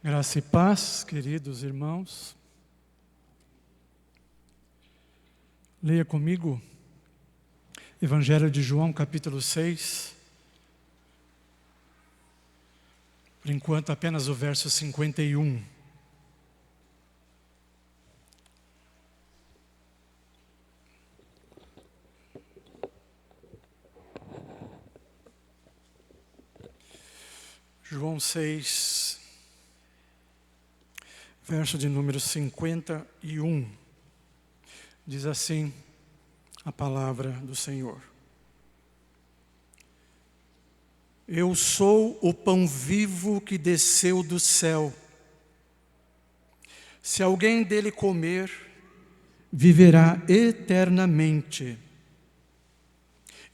Graça e paz, queridos irmãos. Leia comigo Evangelho de João, capítulo 6. Por enquanto, apenas o verso 51. João 6, verso de número 51. Diz assim a palavra do Senhor. Eu sou o pão vivo que desceu do céu. Se alguém dele comer, viverá eternamente.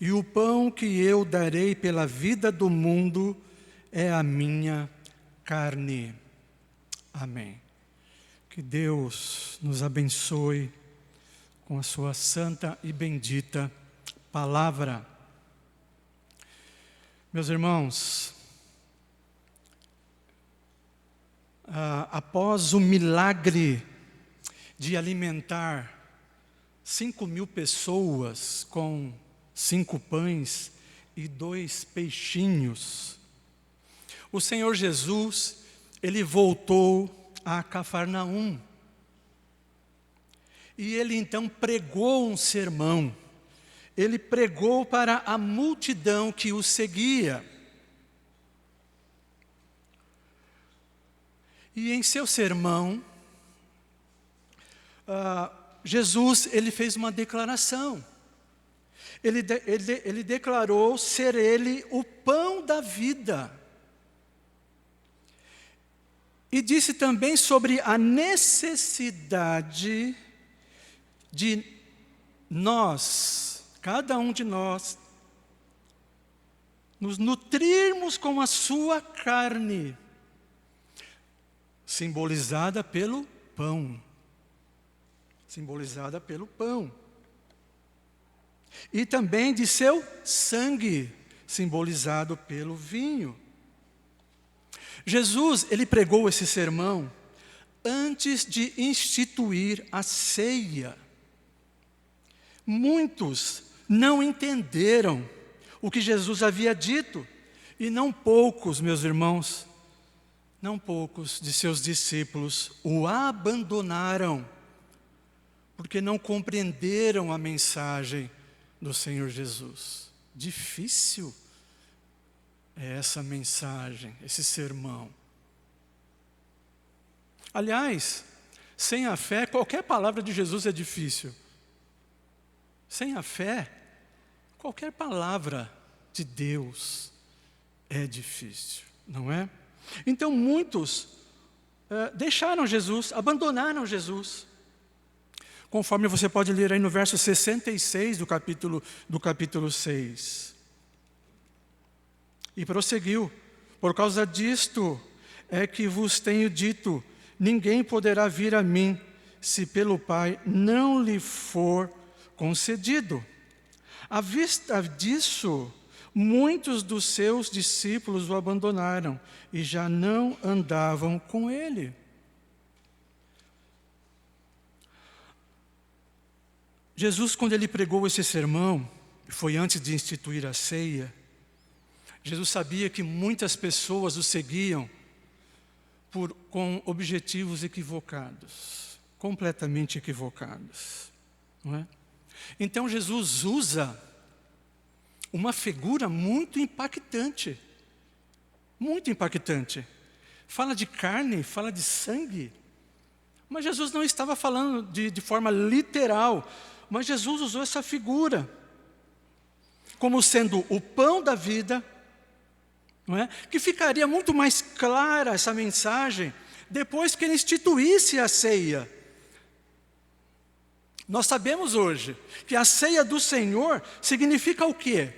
E o pão que eu darei pela vida do mundo é a minha carne. Amém. Que Deus nos abençoe com a sua santa e bendita palavra. Meus irmãos, após o milagre de alimentar 5.000 pessoas com 5 pães e 2 peixinhos, o Senhor Jesus, Ele voltou a Cafarnaum. E Ele então pregou um sermão. Ele pregou para a multidão que o seguia. E em seu sermão, Jesus, Ele fez uma declaração. Ele declarou ser Ele o pão da vida. E disse também sobre a necessidade de nós, cada um de nós, nos nutrirmos com a sua carne, simbolizada pelo pão. Simbolizada pelo pão. E também de seu sangue, simbolizado pelo vinho. Jesus, Ele pregou esse sermão antes de instituir a ceia. Muitos não entenderam o que Jesus havia dito, e não poucos, meus irmãos, não poucos de seus discípulos o abandonaram, porque não compreenderam a mensagem do Senhor Jesus. Difícil é essa mensagem, esse sermão. Aliás, sem a fé, qualquer palavra de Jesus é difícil. Sem a fé, qualquer palavra de Deus é difícil, não é? Então muitos deixaram Jesus, abandonaram Jesus. Conforme você pode ler aí no verso 66 do capítulo 6. E prosseguiu, por causa disto é que vos tenho dito, ninguém poderá vir a mim, se pelo Pai não lhe for concedido. À vista disso, muitos dos seus discípulos o abandonaram, e já não andavam com ele. Jesus, quando Ele pregou esse sermão, foi antes de instituir a ceia, Jesus sabia que muitas pessoas o seguiam com objetivos equivocados, completamente equivocados, não é? Então Jesus usa uma figura muito impactante, Fala de carne, fala de sangue, mas Jesus não estava falando de forma literal, mas Jesus usou essa figura como sendo o pão da vida, não é? Que ficaria muito mais clara essa mensagem depois que Ele instituísse a ceia. Nós sabemos hoje que a ceia do Senhor significa o quê?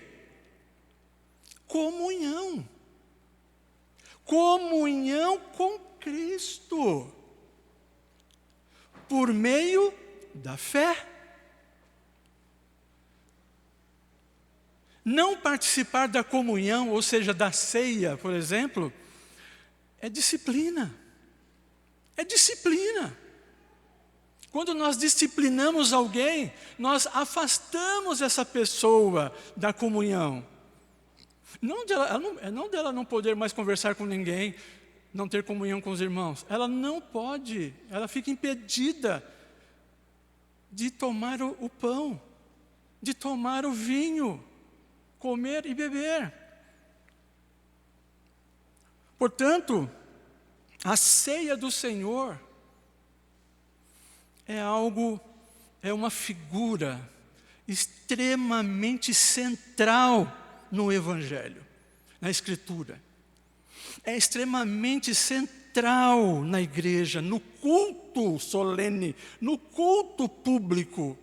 Comunhão. Comunhão com Cristo. Por meio da fé. Não participar da comunhão, ou seja, da ceia, por exemplo, é disciplina. É disciplina. Quando nós disciplinamos alguém, nós afastamos essa pessoa da comunhão. Não dela não poder mais conversar com ninguém, não ter comunhão com os irmãos. Ela não pode, ela fica impedida de tomar o pão, de tomar o vinho, comer e beber. Portanto, a ceia do Senhor é uma figura extremamente central no Evangelho, na Escritura. É extremamente central na igreja, no culto solene, no culto público.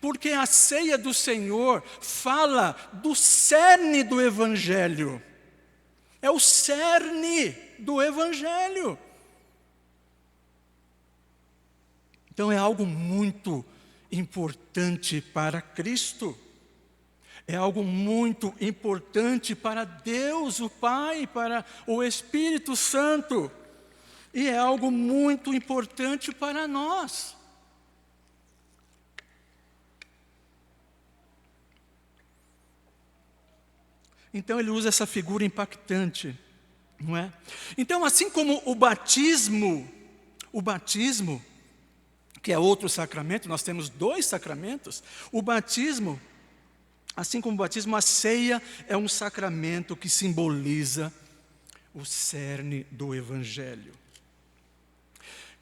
Porque a ceia do Senhor fala do cerne do Evangelho. É o cerne do Evangelho. Então é algo muito importante para Cristo. É algo muito importante para Deus, o Pai, para o Espírito Santo. E é algo muito importante para nós. Então ele usa essa figura impactante, não é? Então, assim como o batismo, que é outro sacramento, nós temos 2 sacramentos, o batismo, assim como o batismo, a ceia é um sacramento que simboliza o cerne do Evangelho,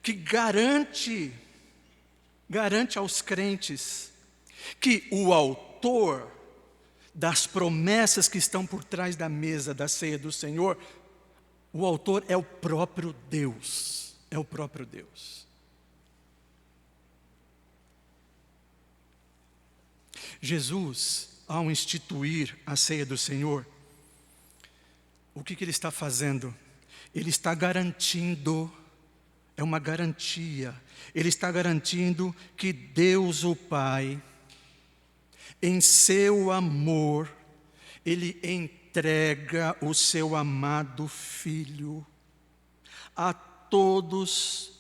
que garante aos crentes que o autor das promessas que estão por trás da mesa da ceia do Senhor, o autor é o próprio Deus, é o próprio Deus. Jesus, ao instituir a ceia do Senhor, o que ele está fazendo? Ele está garantindo, é uma garantia, ele está garantindo que Deus o Pai, em seu amor, ele entrega o seu amado Filho a todos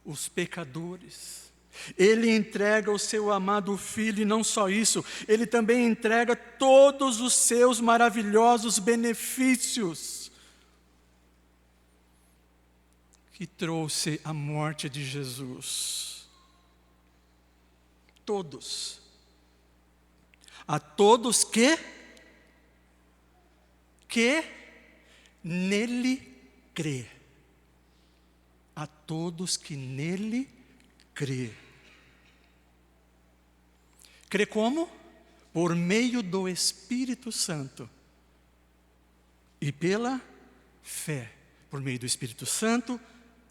os pecadores. Ele entrega o seu amado Filho, e não só isso, ele também entrega todos os seus maravilhosos benefícios que trouxe a morte de Jesus. Todos. A todos que nele crê. A todos que nele crê. Crê como? Por meio do Espírito Santo. E pela fé. Por meio do Espírito Santo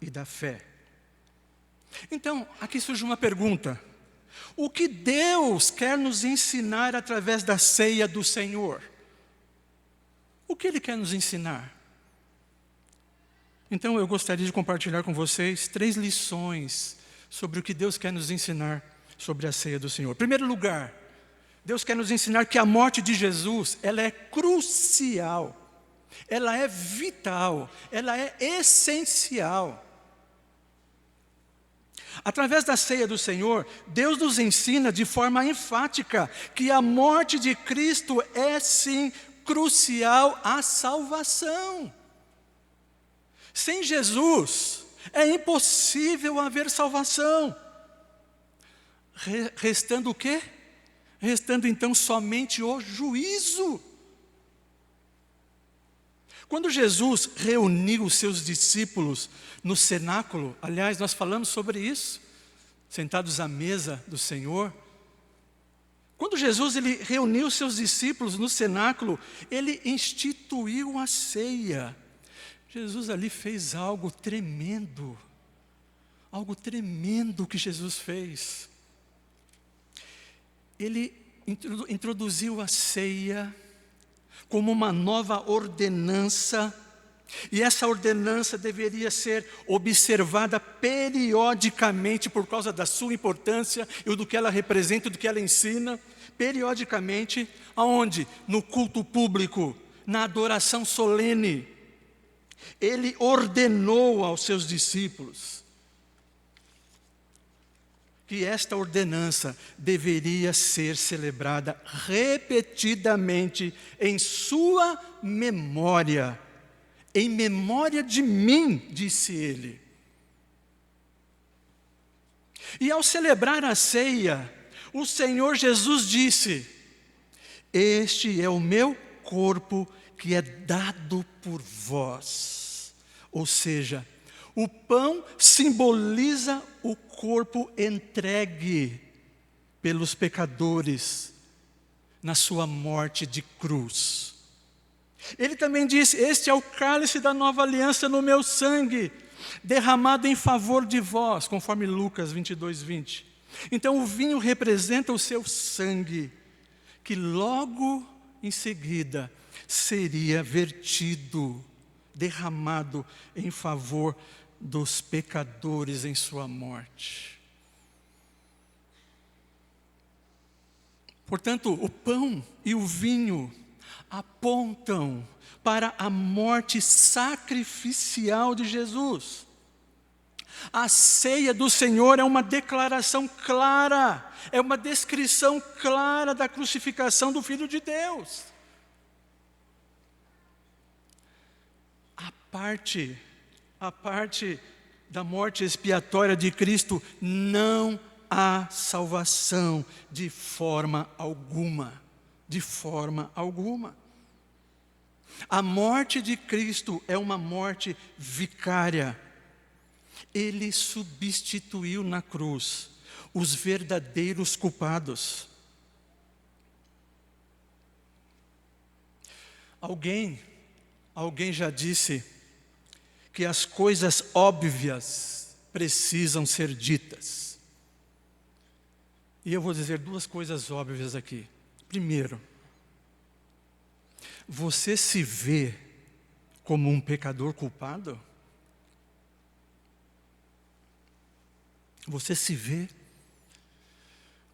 e da fé. Então, aqui surge uma pergunta. O que Deus quer nos ensinar através da ceia do Senhor? O que Ele quer nos ensinar? Então eu gostaria de compartilhar com vocês 3 lições sobre o que Deus quer nos ensinar sobre a ceia do Senhor. Em primeiro lugar, Deus quer nos ensinar que a morte de Jesus, ela é crucial, ela é vital, ela é essencial. Através da ceia do Senhor, Deus nos ensina de forma enfática que a morte de Cristo é sim crucial à salvação. Sem Jesus, é impossível haver salvação. Restando o quê? Restando então somente o juízo. Quando Jesus reuniu os seus discípulos no cenáculo, aliás, nós falamos sobre isso, sentados à mesa do Senhor. Quando Jesus ele reuniu os seus discípulos no cenáculo, ele instituiu a ceia. Jesus ali fez algo tremendo que Jesus fez. Ele introduziu a ceia como uma nova ordenança, e essa ordenança deveria ser observada periodicamente por causa da sua importância e do que ela representa, do que ela ensina, periodicamente, aonde? No culto público, na adoração solene. Ele ordenou aos seus discípulos que esta ordenança deveria ser celebrada repetidamente em sua memória. Em memória de mim, disse ele. E ao celebrar a ceia, o Senhor Jesus disse: este é o meu corpo que é dado por vós. Ou seja, o pão simboliza o corpo entregue pelos pecadores na sua morte de cruz. Ele também disse: este é o cálice da nova aliança no meu sangue, derramado em favor de vós, conforme Lucas 22:20. Então o vinho representa o seu sangue, que logo em seguida seria vertido, derramado em favor dos pecadores em sua morte. Portanto, o pão e o vinho apontam para a morte sacrificial de Jesus. A ceia do Senhor é uma declaração clara, é uma descrição clara da crucificação do Filho de Deus. A parte da morte expiatória de Cristo, não há salvação de forma alguma. De forma alguma. A morte de Cristo é uma morte vicária. Ele substituiu na cruz os verdadeiros culpados. Alguém já disse que as coisas óbvias precisam ser ditas. E eu vou dizer duas coisas óbvias aqui. Primeiro, você se vê como um pecador culpado? Você se vê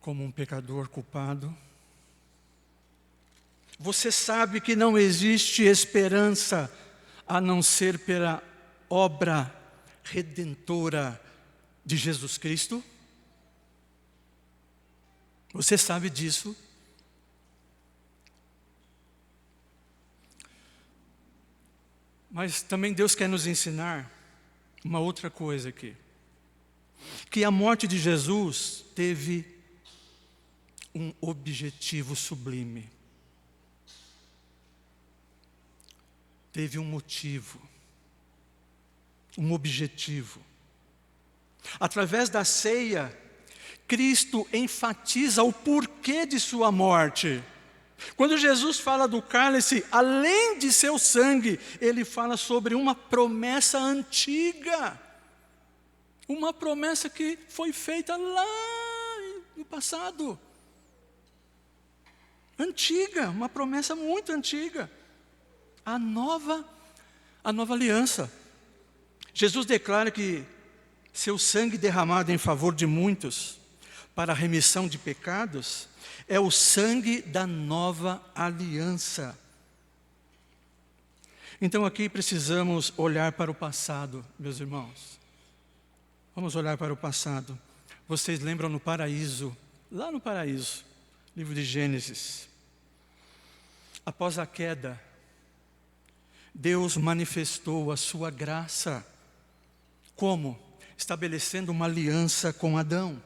como um pecador culpado? Você sabe que não existe esperança a não ser pela obra redentora de Jesus Cristo? Você sabe disso? Mas também Deus quer nos ensinar uma outra coisa aqui. Que a morte de Jesus teve um objetivo sublime. Teve um motivo, um objetivo. Através da ceia, Cristo enfatiza o porquê de sua morte. Quando Jesus fala do cálice, além de seu sangue, ele fala sobre uma promessa antiga. Uma promessa que foi feita lá no passado. Antiga, uma promessa muito antiga. A nova aliança. Jesus declara que seu sangue derramado em favor de muitos, para a remissão de pecados, é o sangue da nova aliança. Então aqui precisamos olhar para o passado, meus irmãos. Vamos olhar para o passado. Vocês lembram no paraíso, lá no paraíso, livro de Gênesis. Após a queda, Deus manifestou a sua graça. Como? Estabelecendo uma aliança com Adão.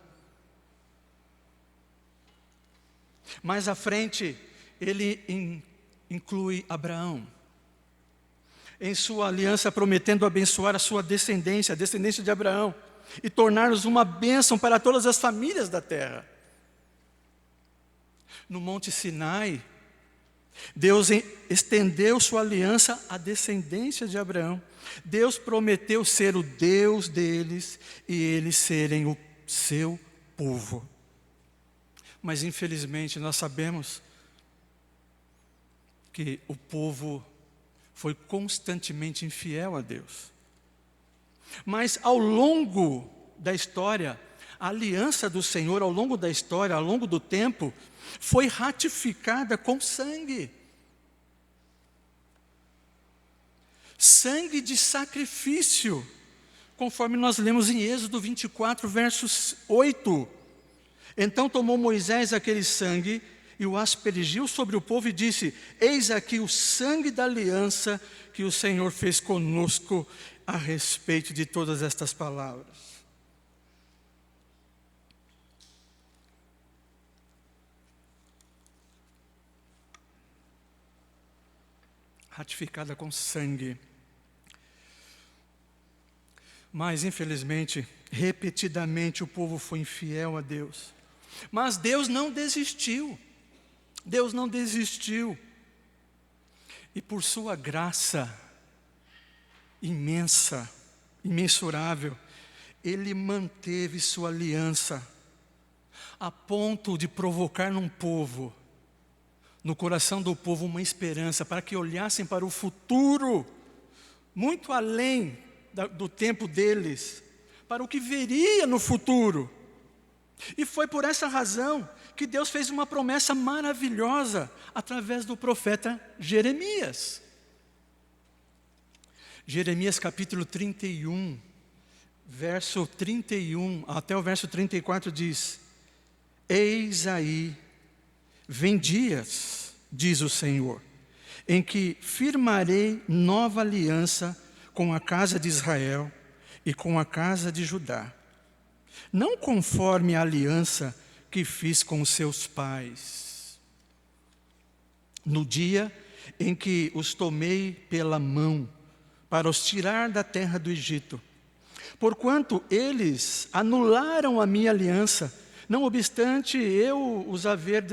Mais à frente, ele inclui Abraão. Em sua aliança, prometendo abençoar a sua descendência, a descendência de Abraão, e tornar-nos uma bênção para todas as famílias da terra. No Monte Sinai, Deus estendeu sua aliança à descendência de Abraão. Deus prometeu ser o Deus deles e eles serem o seu povo. Mas infelizmente nós sabemos que o povo foi constantemente infiel a Deus. Mas ao longo da história, a aliança do Senhor, ao longo da história, ao longo do tempo, foi ratificada com sangue. sangue de sacrifício, conforme nós lemos em Êxodo 24, versos 8. Então tomou Moisés aquele sangue e o aspergiu sobre o povo e disse: eis aqui o sangue da aliança que o Senhor fez conosco a respeito de todas estas palavras. Ratificada com sangue. Mas, infelizmente, repetidamente o povo foi infiel a Deus. Mas Deus não desistiu. Deus não desistiu. E por sua graça imensa, imensurável, Ele manteve sua aliança, a ponto de provocar no coração do povo, uma esperança, para que olhassem para o futuro, muito além do tempo deles, para o que viria no futuro. E foi por essa razão que Deus fez uma promessa maravilhosa através do profeta Jeremias. Jeremias capítulo 31, verso 31 até o verso 34 diz: eis aí, vem dias, diz o Senhor, em que firmarei nova aliança com a casa de Israel e com a casa de Judá, não conforme a aliança que fiz com os seus pais, no dia em que os tomei pela mão para os tirar da terra do Egito, porquanto eles anularam a minha aliança, não obstante eu os haver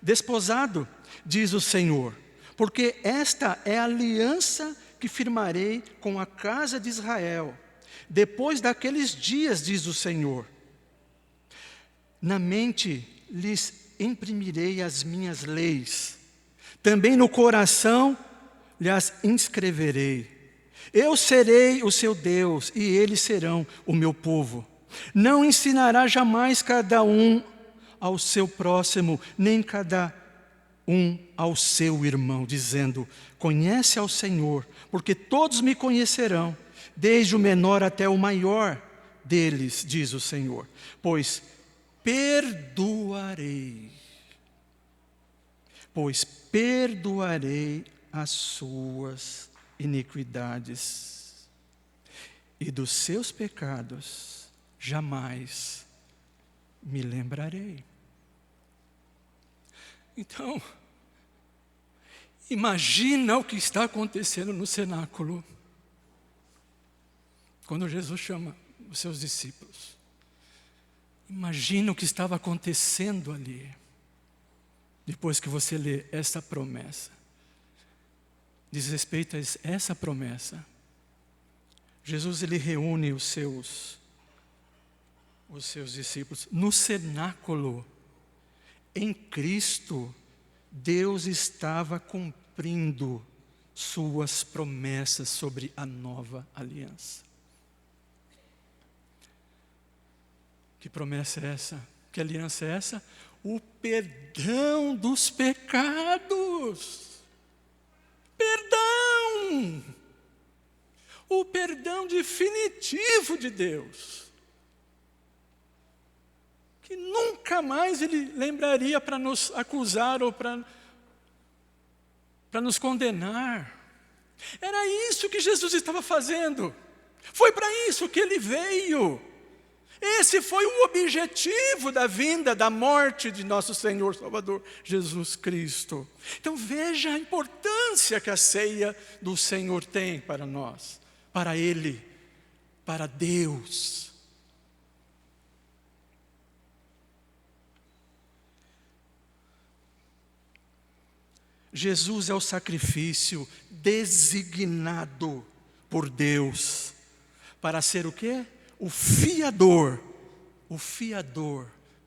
desposado, diz o Senhor, porque esta é a aliança que firmarei com a casa de Israel, depois daqueles dias, diz o Senhor. Na mente lhes imprimirei as minhas leis, também no coração lhes inscreverei. Eu serei o seu Deus e eles serão o meu povo. Não ensinará jamais cada um ao seu próximo, nem cada um ao seu irmão, dizendo: conhece ao Senhor, porque todos me conhecerão, desde o menor até o maior deles, diz o Senhor, pois perdoarei as suas iniquidades, e dos seus pecados jamais me lembrarei. Então, imagina o que está acontecendo no cenáculo, quando Jesus chama os seus discípulos. Imagina o que estava acontecendo ali, depois que você lê essa promessa. Diz respeito a essa promessa. Jesus, ele reúne os seus discípulos no cenáculo. Em Cristo, Deus estava cumprindo suas promessas sobre a nova aliança. Que promessa é essa? Que aliança é essa? O perdão dos pecados. Perdão! O perdão definitivo de Deus, que nunca mais Ele lembraria para nos acusar ou para nos condenar. Era isso que Jesus estava fazendo. Foi para isso que Ele veio. Esse foi o objetivo da vinda, da morte de nosso Senhor Salvador Jesus Cristo. Então veja a importância que a ceia do Senhor tem para nós, para Ele, para Deus. Jesus é o sacrifício designado por Deus para ser o quê? O fiador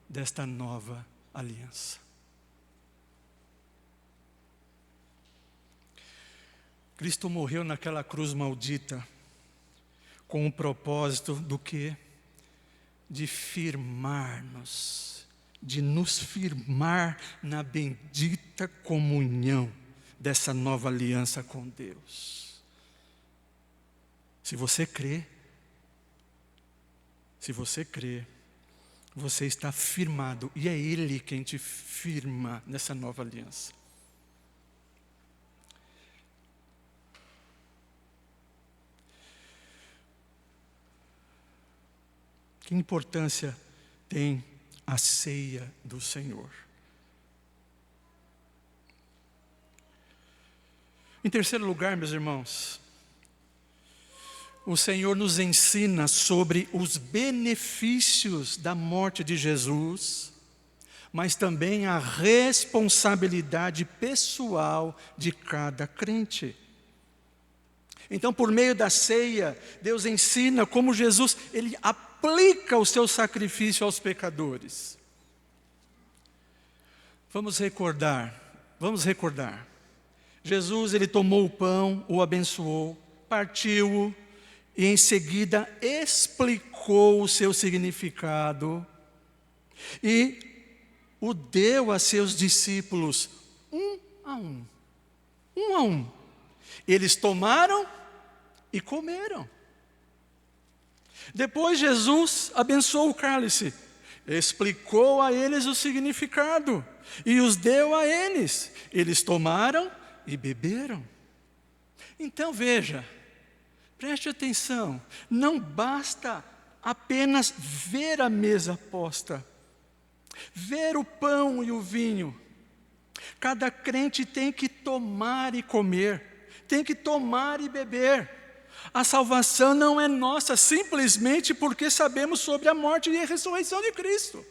desta nova aliança. Cristo morreu naquela cruz maldita com o propósito do quê? De firmar-nos, de nos firmar na bendita comunhão dessa nova aliança com Deus. Se você crê, você está firmado, e é Ele quem te firma nessa nova aliança. Que importância tem a ceia do Senhor? Em terceiro lugar, meus irmãos, o Senhor nos ensina sobre os benefícios da morte de Jesus, mas também a responsabilidade pessoal de cada crente. Então, por meio da ceia, Deus ensina como Jesus, Ele aplica o seu sacrifício aos pecadores. Vamos recordar. Jesus, Ele tomou o pão, o abençoou, partiu-o, e em seguida explicou o seu significado, e o deu a seus discípulos, um a um. Eles tomaram e comeram. Depois Jesus abençoou o cálice, explicou a eles o significado e os deu a eles. Eles tomaram e beberam. Então veja, preste atenção, não basta apenas ver a mesa posta, ver o pão e o vinho. Cada crente tem que tomar e comer, tem que tomar e beber. A salvação não é nossa simplesmente porque sabemos sobre a morte e a ressurreição de Cristo.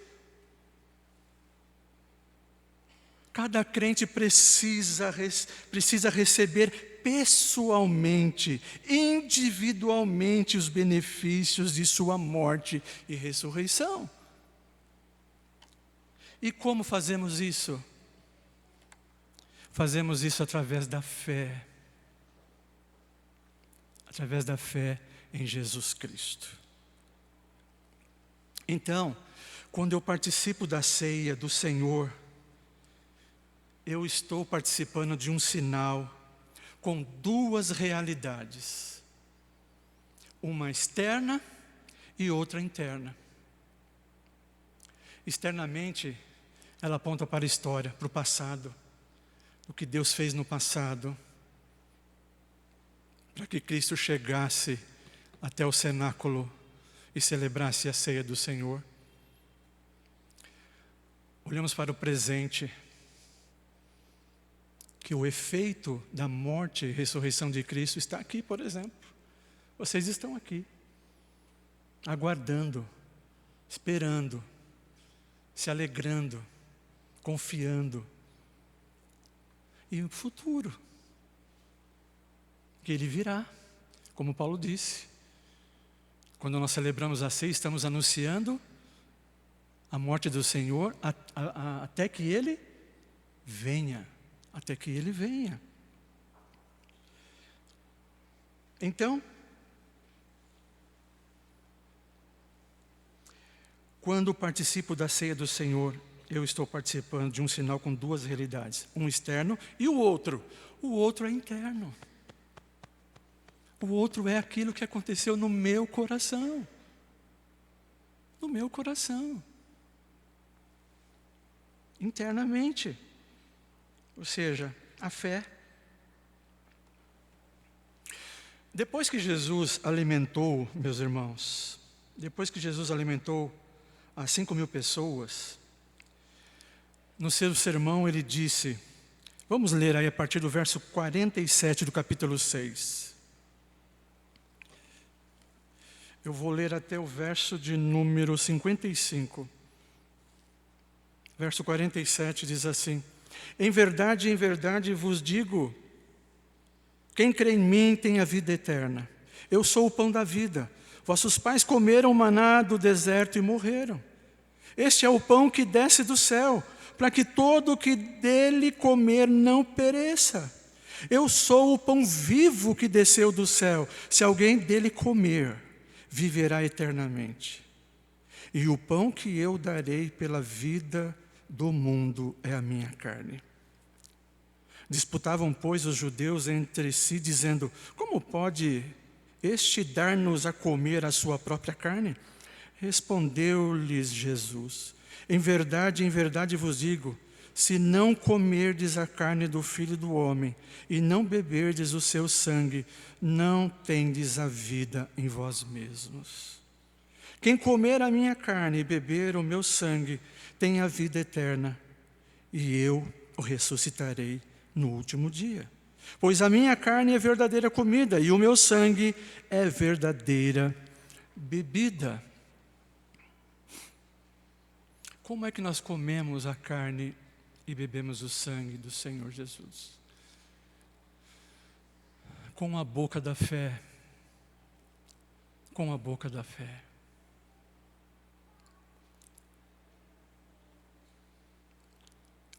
Cada crente precisa receber pessoalmente, individualmente os benefícios de sua morte e ressurreição. E como fazemos isso? Fazemos isso através da fé. Através da fé em Jesus Cristo. Então, quando eu participo da ceia do Senhor, eu estou participando de um sinal com duas realidades. Uma externa e outra interna. Externamente, ela aponta para a história, para o passado, o que Deus fez no passado, para que Cristo chegasse até o cenáculo e celebrasse a ceia do Senhor. Olhamos para o presente, que o efeito da morte e ressurreição de Cristo está aqui, por exemplo. Vocês estão aqui, aguardando, esperando, se alegrando, confiando. E o futuro, que Ele virá, como Paulo disse. Quando nós celebramos a ceia, estamos anunciando a morte do Senhor até que Ele venha. Até que Ele venha. Então, quando participo da ceia do Senhor, eu estou participando de um sinal com duas realidades. Um externo e o outro. O outro é interno. O outro é aquilo que aconteceu no meu coração. No meu coração. Internamente. Ou seja, a fé. Depois que Jesus alimentou, meus irmãos, depois que Jesus alimentou as 5.000 pessoas, no seu sermão ele disse, vamos ler aí a partir do verso 47 do capítulo 6. Eu vou ler até o verso de número 55. Verso 47 diz assim: em verdade vos digo, quem crê em mim tem a vida eterna. Eu sou o pão da vida. Vossos pais comeram maná do deserto e morreram. Este é o pão que desce do céu, para que todo o que dele comer não pereça. Eu sou o pão vivo que desceu do céu. Se alguém dele comer, viverá eternamente. E o pão que eu darei pela vida do mundo é a minha carne. Disputavam, pois, os judeus entre si, dizendo: como pode este dar-nos a comer a sua própria carne? Respondeu-lhes Jesus: em verdade vos digo, se não comerdes a carne do Filho do Homem e não beberdes o seu sangue, não tendes a vida em vós mesmos. Quem comer a minha carne e beber o meu sangue tem a vida eterna, e eu o ressuscitarei no último dia. Pois a minha carne é verdadeira comida e o meu sangue é verdadeira bebida. Como é que nós comemos a carne e bebemos o sangue do Senhor Jesus? Com a boca da fé. Com a boca da fé.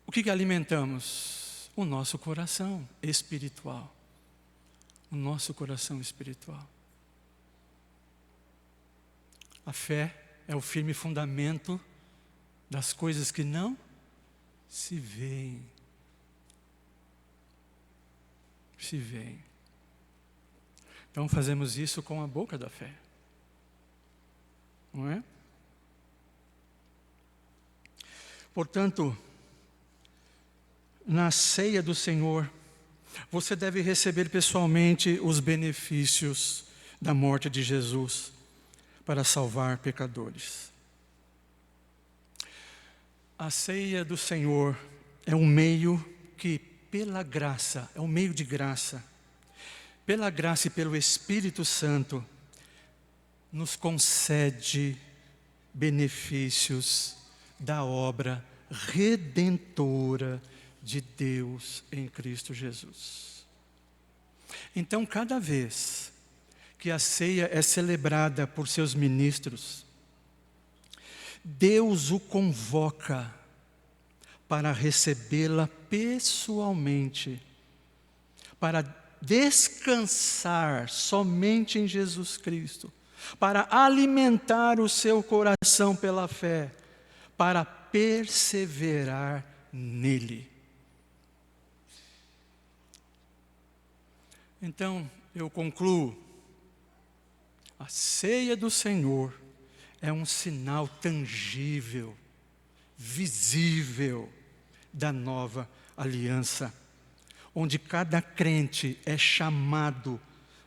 O que alimentamos? O nosso coração espiritual. O nosso coração espiritual. A fé é o firme fundamento das coisas que não se veem. Se veem. Então fazemos isso com a boca da fé. Não é? Portanto, na ceia do Senhor, você deve receber pessoalmente os benefícios da morte de Jesus para salvar pecadores. A ceia do Senhor é um meio que, pela graça, é um meio de graça, pela graça e pelo Espírito Santo, nos concede benefícios da obra redentora de Deus em Cristo Jesus. Então, cada vez que a ceia é celebrada por seus ministros, Deus o convoca para recebê-la pessoalmente, para descansar somente em Jesus Cristo, para alimentar o seu coração pela fé, para perseverar nele. Então, eu concluo. A ceia do Senhor é um sinal tangível, visível da nova aliança, onde cada crente é chamado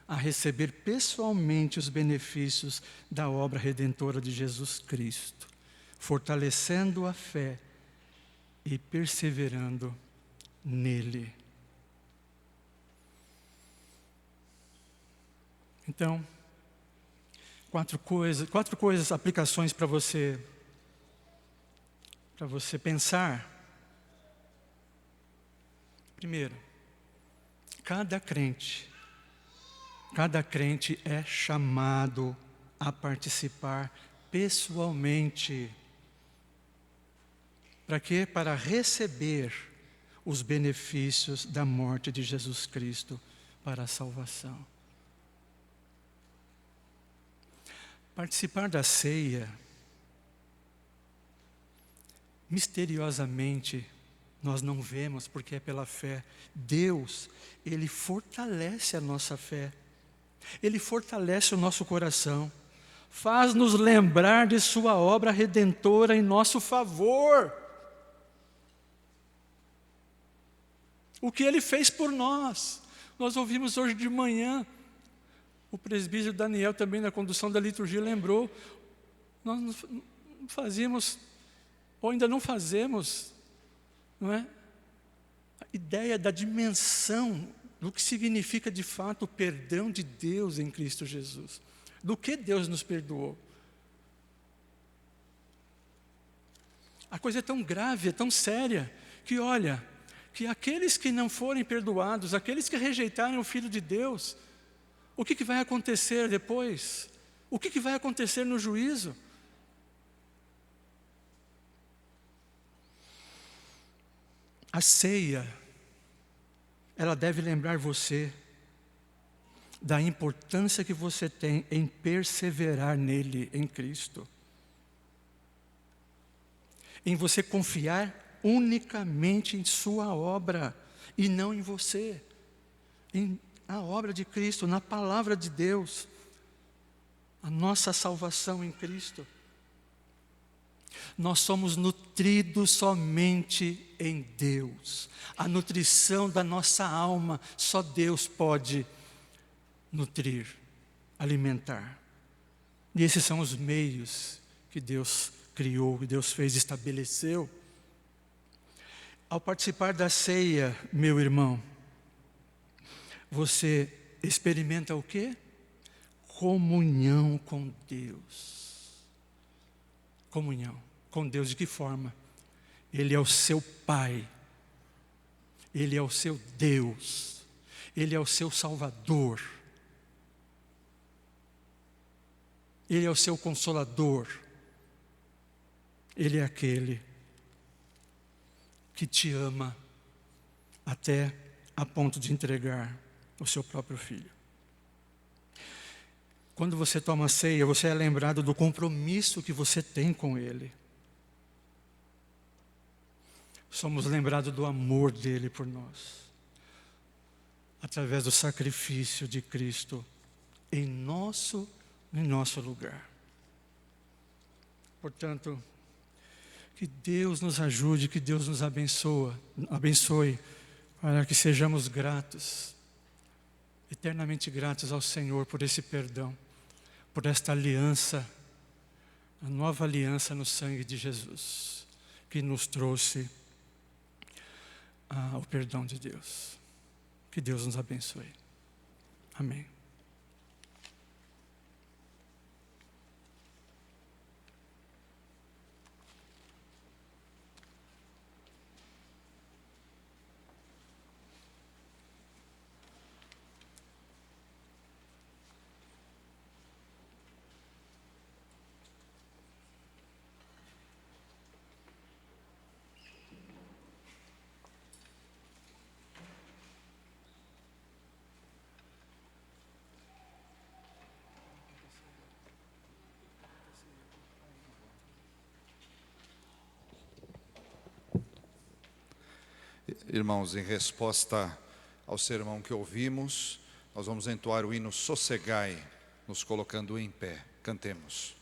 a receber pessoalmente os benefícios da obra redentora de Jesus Cristo, fortalecendo a fé e perseverando nele. Então, quatro coisas, aplicações para você pensar. Primeiro, cada crente é chamado a participar pessoalmente. Para quê? Para receber os benefícios da morte de Jesus Cristo para a salvação. Participar da ceia, misteriosamente, nós não vemos porque é pela fé. Deus, Ele fortalece a nossa fé. Ele fortalece o nosso coração. Faz-nos lembrar de sua obra redentora em nosso favor. O que Ele fez por nós. Nós ouvimos hoje de manhã. O presbítero Daniel também na condução da liturgia lembrou. Nós não fazíamos, ou ainda não fazemos, não é? A ideia da dimensão do que significa de fato o perdão de Deus em Cristo Jesus. Do que Deus nos perdoou. A coisa é tão grave, é tão séria, que olha, que aqueles que não forem perdoados, aqueles que rejeitarem o Filho de Deus, o que vai acontecer depois? O que vai acontecer no juízo? A ceia, ela deve lembrar você da importância que você tem em perseverar nele, em Cristo. Em você confiar unicamente em sua obra, e não em você, em a obra de Cristo, na palavra de Deus, a nossa salvação em Cristo. Nós somos nutridos somente em Deus. A nutrição da nossa alma, só Deus pode nutrir, alimentar. E esses são os meios que Deus criou, que Deus fez, estabeleceu. Ao participar da ceia, meu irmão, você experimenta o quê? Comunhão com Deus. Comunhão com Deus de que forma? Ele é o seu Pai. Ele é o seu Deus. Ele é o seu Salvador. Ele é o seu Consolador. Ele é aquele que te ama até a ponto de entregar o seu próprio Filho. Quando você toma ceia, você é lembrado do compromisso que você tem com Ele. Somos lembrados do amor dele por nós, através do sacrifício de Cristo em nosso lugar. Portanto, que Deus nos ajude, que Deus nos abençoe, para que sejamos gratos, eternamente gratos ao Senhor por esse perdão, por esta aliança, a nova aliança no sangue de Jesus, que nos trouxe o perdão de Deus. Que Deus nos abençoe. Amém. Irmãos, em resposta ao sermão que ouvimos, nós vamos entoar o hino Sossegai, nos colocando em pé. Cantemos.